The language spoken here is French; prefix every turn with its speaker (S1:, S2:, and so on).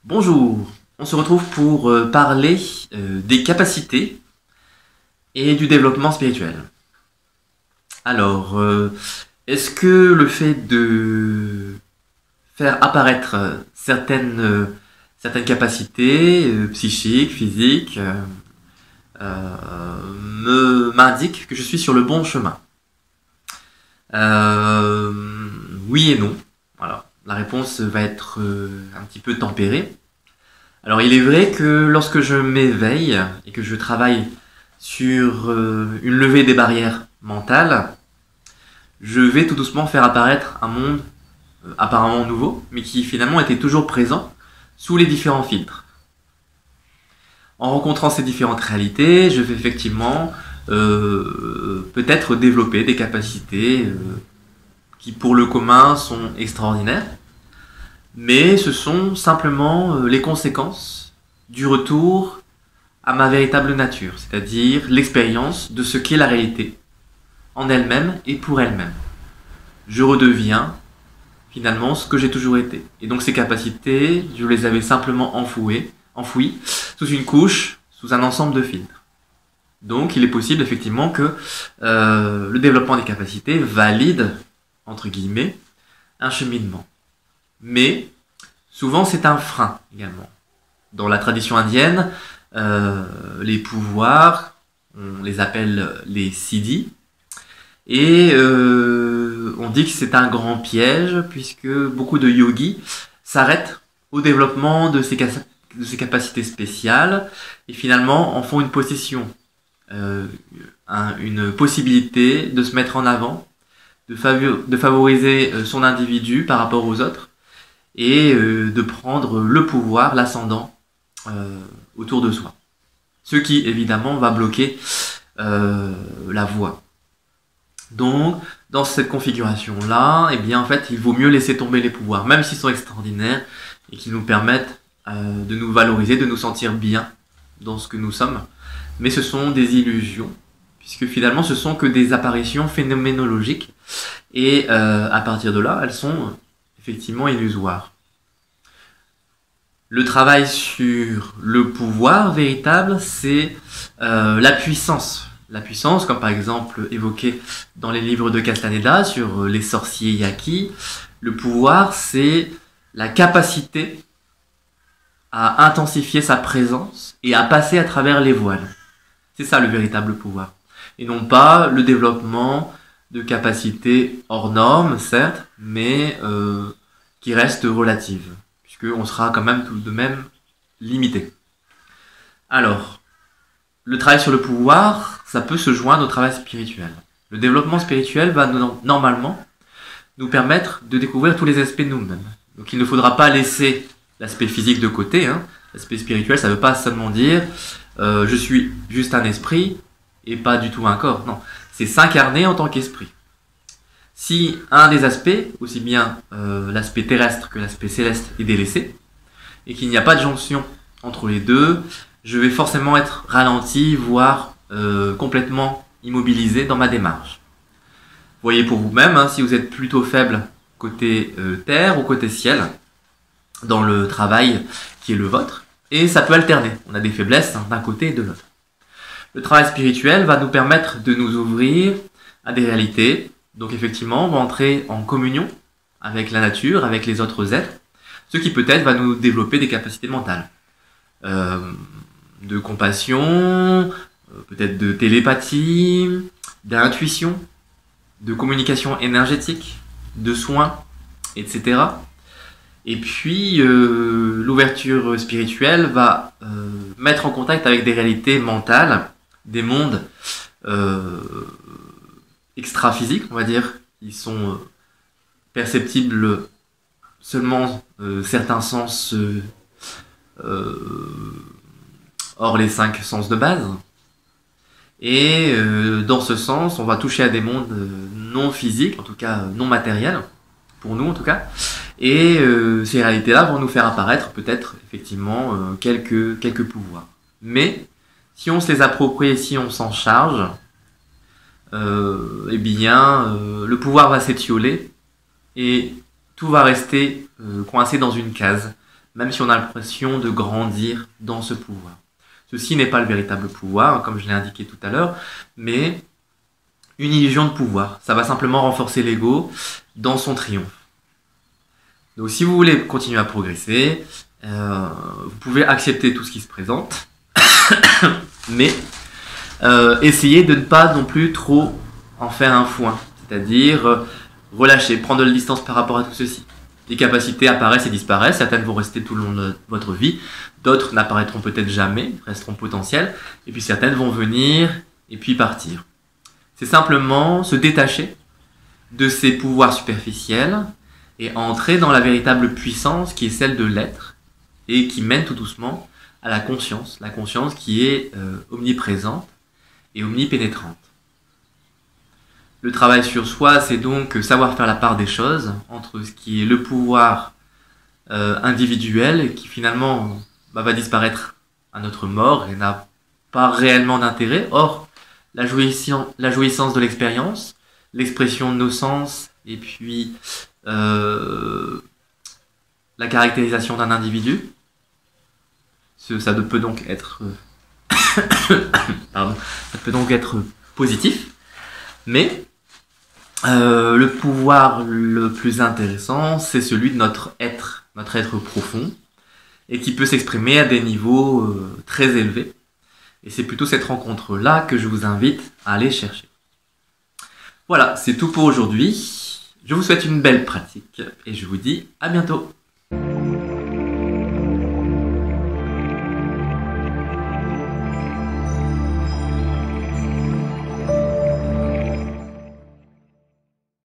S1: Bonjour, on se retrouve pour parler des capacités et du développement spirituel. Alors, est-ce que le fait de faire apparaître certaines capacités psychiques, physiques, m'indique que je suis sur le bon chemin? Oui et non. Alors, la réponse va être un petit peu tempérée. Alors il est vrai que lorsque je m'éveille et que je travaille sur une levée des barrières mentales, je vais tout doucement faire apparaître un monde apparemment nouveau, mais qui finalement était toujours présent sous les différents filtres. En rencontrant ces différentes réalités, je vais effectivement peut-être développer des capacités qui pour le commun sont extraordinaires, mais ce sont simplement les conséquences du retour à ma véritable nature, c'est-à-dire l'expérience de ce qu'est la réalité, en elle-même et pour elle-même. Je redeviens finalement ce que j'ai toujours été. Et donc ces capacités, je les avais simplement enfouies sous une couche, sous un ensemble de filtres. Donc il est possible effectivement que le développement des capacités valide, entre guillemets, un cheminement. Mais souvent c'est un frein également. Dans la tradition indienne, les pouvoirs, on les appelle les siddhis, et on dit que c'est un grand piège puisque beaucoup de yogis s'arrêtent au développement de ces capacités spéciales et finalement en font une possession, une possibilité de se mettre en avant, de favoriser son individu par rapport aux autres, et de prendre le pouvoir, l'ascendant autour de soi. Ce qui, évidemment, va bloquer la voie. Donc, dans cette configuration-là, eh bien, en fait, il vaut mieux laisser tomber les pouvoirs, même s'ils sont extraordinaires et qui nous permettent de nous valoriser, de nous sentir bien dans ce que nous sommes. Mais ce sont des illusions, puisque finalement, ce sont que des apparitions phénoménologiques. Et à partir de là, elles sont effectivement illusoire. Le travail sur le pouvoir véritable, c'est la puissance. La puissance, comme par exemple évoqué dans les livres de Castaneda sur les sorciers yaqui. Le pouvoir, c'est la capacité à intensifier sa présence et à passer à travers les voiles. C'est ça le véritable pouvoir. Et non pas le développement de capacités hors normes, certes, mais qui restent relatives, puisqu'on sera quand même tout de même limité. Alors, le travail sur le pouvoir, ça peut se joindre au travail spirituel. Le développement spirituel va normalement nous permettre de découvrir tous les aspects de nous-mêmes. Donc il ne faudra pas laisser l'aspect physique de côté. L'aspect spirituel, ça ne veut pas seulement dire je suis juste un esprit et pas du tout un corps. Non, c'est s'incarner en tant qu'esprit. Si un des aspects, aussi bien l'aspect terrestre que l'aspect céleste, est délaissé, et qu'il n'y a pas de jonction entre les deux, je vais forcément être ralenti, voire complètement immobilisé dans ma démarche. Voyez pour vous-même, si vous êtes plutôt faible côté terre ou côté ciel, dans le travail qui est le vôtre, et ça peut alterner. On a des faiblesses d'un côté et de l'autre. Le travail spirituel va nous permettre de nous ouvrir à des réalités. Donc effectivement, on va entrer en communion avec la nature, avec les autres êtres, ce qui peut-être va nous développer des capacités mentales. De compassion, peut-être de télépathie, d'intuition, de communication énergétique, de soins, etc. Et puis, l'ouverture spirituelle va mettre en contact avec des réalités mentales, des mondes extra-physiques, on va dire, qui sont perceptibles seulement certains sens hors les 5 sens de base. Et dans ce sens, on va toucher à des mondes non physiques, en tout cas non matériels, pour nous en tout cas. Et ces réalités-là vont nous faire apparaître peut-être effectivement quelques pouvoirs. Mais si on se les approprie et si on s'en charge, eh bien, le pouvoir va s'étioler et tout va rester coincé dans une case, même si on a l'impression de grandir dans ce pouvoir. Ceci n'est pas le véritable pouvoir, comme je l'ai indiqué tout à l'heure, mais une illusion de pouvoir. Ça va simplement renforcer l'ego dans son triomphe. Donc si vous voulez continuer à progresser, vous pouvez accepter tout ce qui se présente, mais essayez de ne pas non plus trop en faire un foin, c'est-à-dire relâcher, prendre de la distance par rapport à tout ceci. Les capacités apparaissent et disparaissent, certaines vont rester tout le long de votre vie, d'autres n'apparaîtront peut-être jamais, resteront potentielles, et puis certaines vont venir et puis partir. C'est simplement se détacher de ces pouvoirs superficiels et entrer dans la véritable puissance qui est celle de l'être et qui mène tout doucement à la conscience qui est omniprésente et omnipénétrante. Le travail sur soi, c'est donc savoir faire la part des choses entre ce qui est le pouvoir individuel qui finalement va disparaître à notre mort et n'a pas réellement d'intérêt. Or, la jouissance de l'expérience, l'expression de nos sens et puis la caractérisation d'un individu, ça peut donc être ça peut donc être positif, mais le pouvoir le plus intéressant, c'est celui de notre être profond, et qui peut s'exprimer à des niveaux très élevés. Et c'est plutôt cette rencontre-là que je vous invite à aller chercher. Voilà, c'est tout pour aujourd'hui. Je vous souhaite une belle pratique, et je vous dis à bientôt.